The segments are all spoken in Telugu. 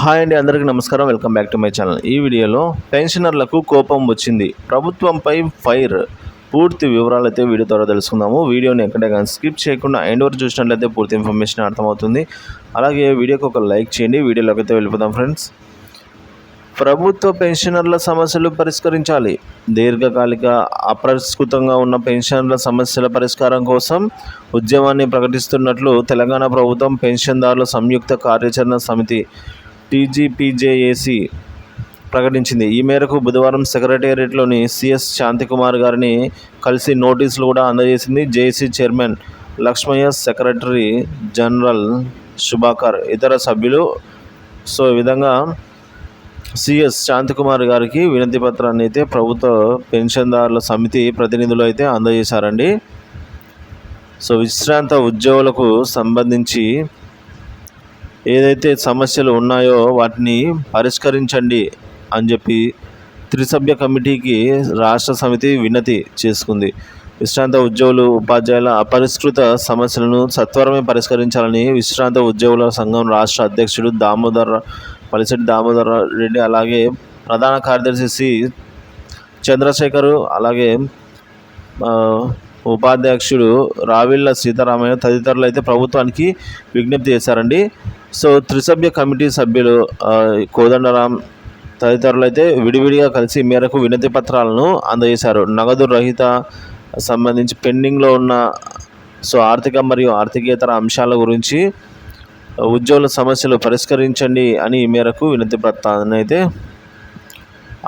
హాయ్ అండి, అందరికీ నమస్కారం. Welcome back to my channel. ఈ వీడియోలో పెన్షనర్లకు కోపం వచ్చింది, ప్రభుత్వంపై ఫైర్. పూర్తి వివరాలు అయితే వీడియో ద్వారా తెలుసుకుందాము. వీడియోని ఎక్కడే కానీ స్కిప్ చేయకుండా ఎండ్ వరకు చూసినట్లయితే పూర్తి ఇన్ఫర్మేషన్ అర్థమవుతుంది. అలాగే వీడియోకి ఒక లైక్ చేయండి. వీడియోలోకి అయితే వెళ్ళిపోదాం ఫ్రెండ్స్. ప్రభుత్వ పెన్షనర్ల సమస్యలు పరిష్కరించాలి. దీర్ఘకాలిక అపరిష్కృతంగా ఉన్న పెన్షనర్ల సమస్యల పరిష్కారం కోసం ఉద్యమాన్ని ప్రకటిస్తున్నట్లు తెలంగాణ ప్రభుత్వం పెన్షన్దారుల సంయుక్త కార్యాచరణ సమితి టీజీపీజేఏసీ ప్రకటించింది. ఈ మేరకు బుధవారం సెక్రటేరియట్లోని సిఎస్ శాంతికుమార్ గారిని కలిసి నోటీసులు కూడా అందజేసింది. JAC chairman Lakshmaiah, secretary general Subhakar, ఇతర సభ్యులు. ఈ విధంగా సిఎస్ శాంతికుమార్ గారికి వినతి పత్రాన్ని అయితే ప్రభుత్వ పెన్షన్దారుల సమితి ప్రతినిధులు అయితే అందజేశారండి. విశ్రాంత ఉద్యోగులకు సంబంధించి ఏదైతే సమస్యలు ఉన్నాయో వాటిని పరిష్కరించండి అని చెప్పి త్రిసభ్య కమిటీకి రాష్ట్ర సమితి వినతి చేసుకుంది. విశ్రాంత ఉద్యోగులు, ఉపాధ్యాయుల అపరిష్కృత సమస్యలను సత్వరమే పరిష్కరించాలని విశ్రాంత ఉద్యోగుల సంఘం రాష్ట్ర అధ్యక్షుడు పలిశెట్టి దామోదర్ రెడ్డి, అలాగే ప్రధాన కార్యదర్శి సి చంద్రశేఖరు, అలాగే ఉపాధ్యక్షుడు రావిళ్ళ సీతారామయ్య తదితరులు అయితే ప్రభుత్వానికి విజ్ఞప్తి చేశారండి. త్రిసభ్య కమిటీ సభ్యులు కోదండరాం తదితరులు అయితే విడివిడిగా కలిసి మేరకు వినతి పత్రాలను అందజేశారు. నగదు రహిత సంబంధించి పెండింగ్లో ఉన్న ఆర్థిక మరియు ఆర్థికేతర అంశాల గురించి ఉద్యోగుల సమస్యలు పరిష్కరించండి అని ఈ మేరకు వినతి పత్రాన్ని అయితే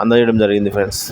అందజేయడం జరిగింది ఫ్రెండ్స్.